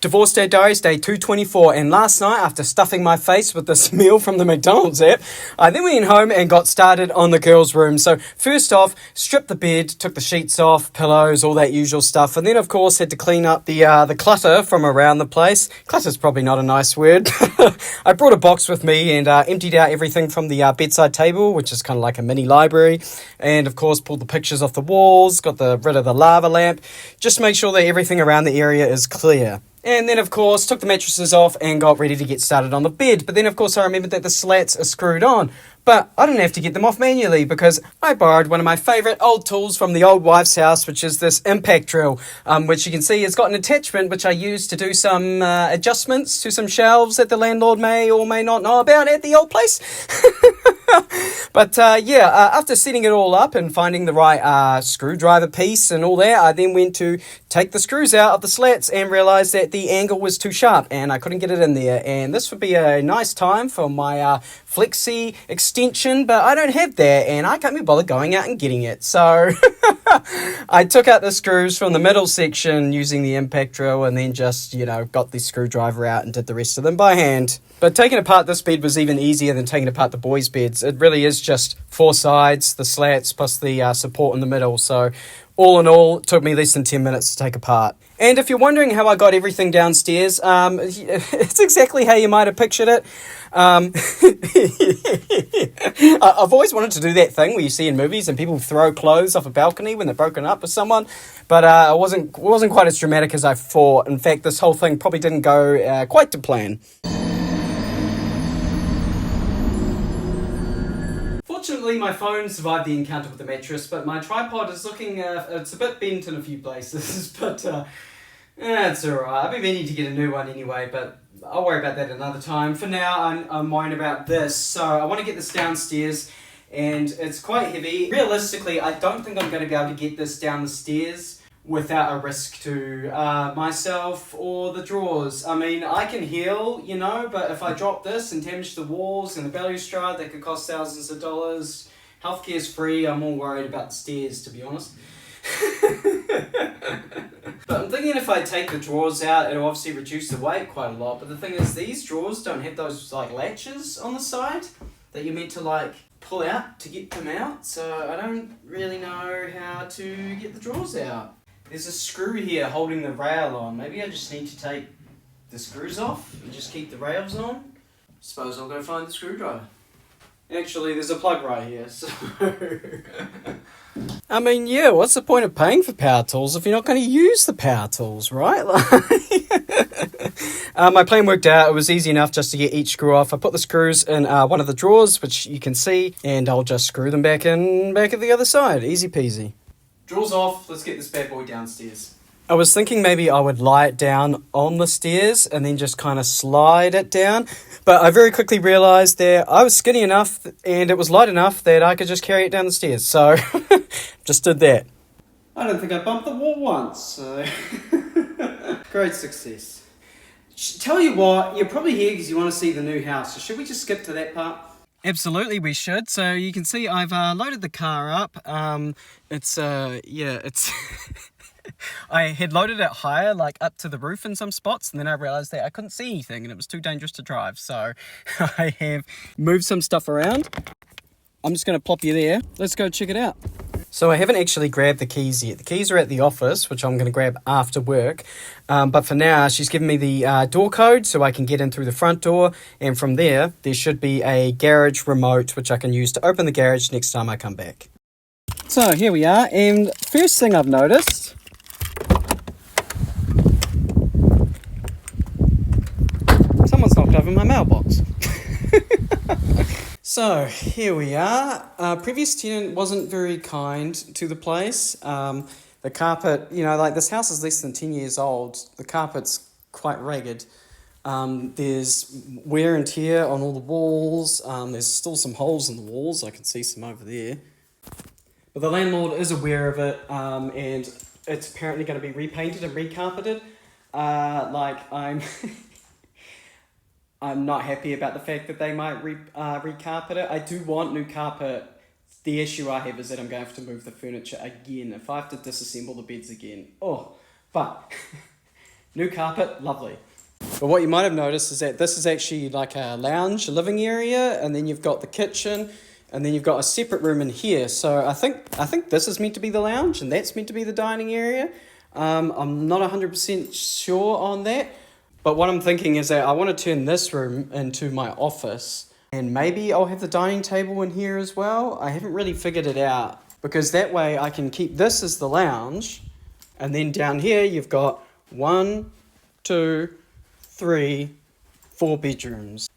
Divorce Dad Diaries, day 224, and last night, after stuffing my face with this meal from the McDonald's app, I then went home and got started on the girls' room. So first off, stripped the bed, took the sheets off, pillows, all that usual stuff, and then of course had to clean up the clutter from around the place. Clutter's probably not a nice word. I brought a box with me and emptied out everything from the bedside table, which is kind of like a mini library, and of course pulled the pictures off the walls, got rid of the lava lamp, just make sure that everything around the area is clear. And then, of course, took the mattresses off and got ready to get started on the bed. But then, of course, I remembered that the slats are screwed on. But I didn't have to get them off manually because I borrowed one of my favourite old tools from the old wife's house, which is this impact drill, which you can see has got an attachment which I used to do some adjustments to some shelves that the landlord may or may not know about at the old place. But after setting it all up and finding the right screwdriver piece and all that, I then went to take the screws out of the slats and realised that the angle was too sharp and I couldn't get it in there. And this would be a nice time for my flexi extension, but I don't have that and I can't be bothered going out and getting it. So I took out the screws from the middle section using the impact drill and then just, got the screwdriver out and did the rest of them by hand. But taking apart this bed was even easier than taking apart the boys' beds. It really is just four sides, the slats, plus the support in the middle. So all in all, it took me less than 10 minutes to take apart. And if you're wondering how I got everything downstairs, it's exactly how you might have pictured it. I've always wanted to do that thing where you see in movies and people throw clothes off a balcony when they're broken up with someone, but it wasn't quite as dramatic as I thought. In fact, this whole thing probably didn't go quite to plan. Fortunately, my phone survived the encounter with the mattress, but my tripod is looking, it's a bit bent in a few places, but it's alright. I've been meaning to get a new one anyway, but I'll worry about that another time. For now, I'm worrying about this, so I want to get this downstairs, and it's quite heavy. Realistically, I don't think I'm going to be able to get this down the stairs without a risk to myself or the drawers. I mean, I can heal, but if I drop this and damage the walls and the balustrade, that could cost thousands of dollars. Healthcare's free. I'm more worried about the stairs, to be honest. But I'm thinking if I take the drawers out, it'll obviously reduce the weight quite a lot. But the thing is, these drawers don't have those latches on the side that you're meant to pull out to get them out. So I don't really know how to get the drawers out. There's a screw here holding the rail on. Maybe I just need to take the screws off and just keep the rails on. Suppose I'll go find the screwdriver. Actually, there's a plug right here, so... I mean, what's the point of paying for power tools if you're not going to use the power tools, right? My plan worked out. It was easy enough just to get each screw off. I put the screws in one of the drawers, which you can see, and I'll just screw them back at the other side. Easy peasy. Drawers off, let's get this bad boy downstairs. I was thinking maybe I would lie it down on the stairs and then just kind of slide it down. But I very quickly realised that I was skinny enough and it was light enough that I could just carry it down the stairs. So, just did that. I don't think I bumped the wall once, so... Great success. Tell you what, you're probably here because you want to see the new house. So should we just skip to that part? Absolutely, we should. So you can see I've loaded the car up. It's I had loaded it higher, up to the roof in some spots, and then I realised that I couldn't see anything and it was too dangerous to drive. So I have moved some stuff around. I'm just going to plop you there. Let's go check it out. So I haven't actually grabbed the keys yet. The keys are at the office, which I'm going to grab after work. But for now, she's given me the door code so I can get in through the front door. And from there should be a garage remote, which I can use to open the garage next time I come back. So here we are. And first thing I've noticed... someone's knocked over my mailbox. So, here we are. Previous tenant wasn't very kind to the place. The carpet, this house is less than 10 years old. The carpet's quite ragged. There's wear and tear on all the walls. There's still some holes in the walls. I can see some over there. But the landlord is aware of it, and it's apparently going to be repainted and recarpeted. I'm not happy about the fact that they might recarpet it. I do want new carpet. The issue I have is that I'm going to have to move the furniture again. If I have to disassemble the beds again. But New carpet, lovely. But what you might have noticed is that this is actually like a lounge, a living area, and then you've got the kitchen, and then you've got a separate room in here. So I think this is meant to be the lounge, and that's meant to be the dining area. I'm not 100% sure on that, but what I'm thinking is that I want to turn this room into my office, and maybe I'll have the dining table in here as well. I haven't really figured it out, because that way I can keep this as the lounge, and then down here you've got 1, 2, 3, 4 bedrooms.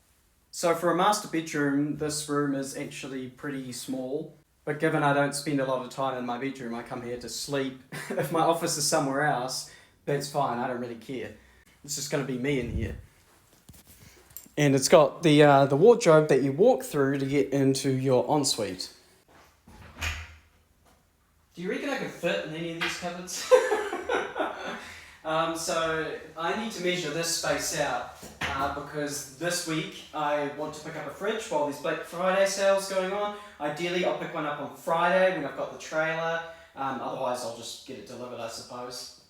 So for a master bedroom, this room is actually pretty small. But given I don't spend a lot of time in my bedroom, I come here to sleep. If my office is somewhere else, that's fine, I don't really care. It's just going to be me in here. And it's got the wardrobe that you walk through to get into your ensuite. Do you reckon I could fit in any of these cupboards? So I need to measure this space out because this week I want to pick up a fridge while there's Black Friday sales going on. Ideally I'll pick one up on Friday when I've got the trailer, otherwise I'll just get it delivered, I suppose.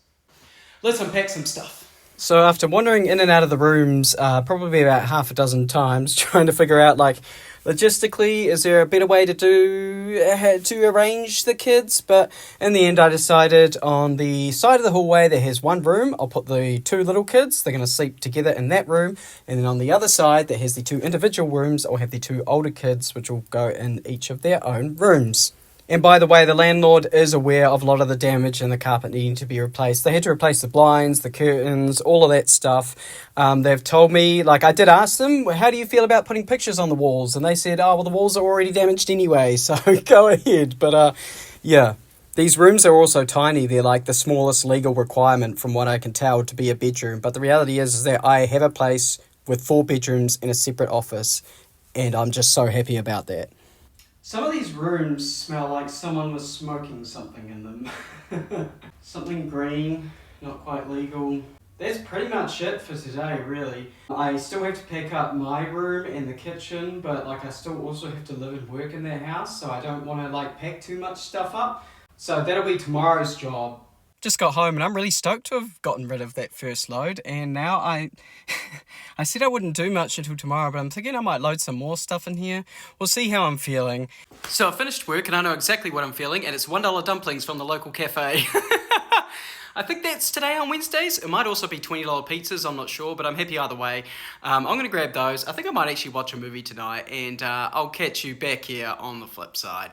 Let's unpack some stuff. So after wandering in and out of the rooms probably about half a dozen times trying to figure out like logistically is there a better way to arrange the kids, but in the end I decided on the side of the hallway that has one room I'll put the 2 little kids, they're going to sleep together in that room, and then on the other side that has the 2 individual rooms I'll have the 2 older kids which will go in each of their own rooms. And by the way, the landlord is aware of a lot of the damage and the carpet needing to be replaced. They had to replace the blinds, the curtains, all of that stuff. They've told me, like I did ask them, how do you feel about putting pictures on the walls? And they said, oh, well, the walls are already damaged anyway, so go ahead. But yeah, these rooms are also tiny. They're like the smallest legal requirement from what I can tell to be a bedroom. But the reality is that I have a place with 4 bedrooms and a separate office, and I'm just so happy about that. Some of these rooms smell like someone was smoking something in them. Something green, not quite legal. That's pretty much it for today, really. I still have to pack up my room and the kitchen, but like I still also have to live and work in that house, so I don't want to like pack too much stuff up. So that'll be tomorrow's job. Just got home and I'm really stoked to have gotten rid of that first load, and now I said I wouldn't do much until tomorrow, but I'm thinking I might load some more stuff in here. We'll see how I'm feeling. So I finished work and I know exactly what I'm feeling, and it's $1 dumplings from the local cafe. I think that's today on Wednesdays. It might also be $20 pizzas, I'm not sure, but I'm happy either way. I'm going to grab those. I think I might actually watch a movie tonight, and I'll catch you back here on the flip side.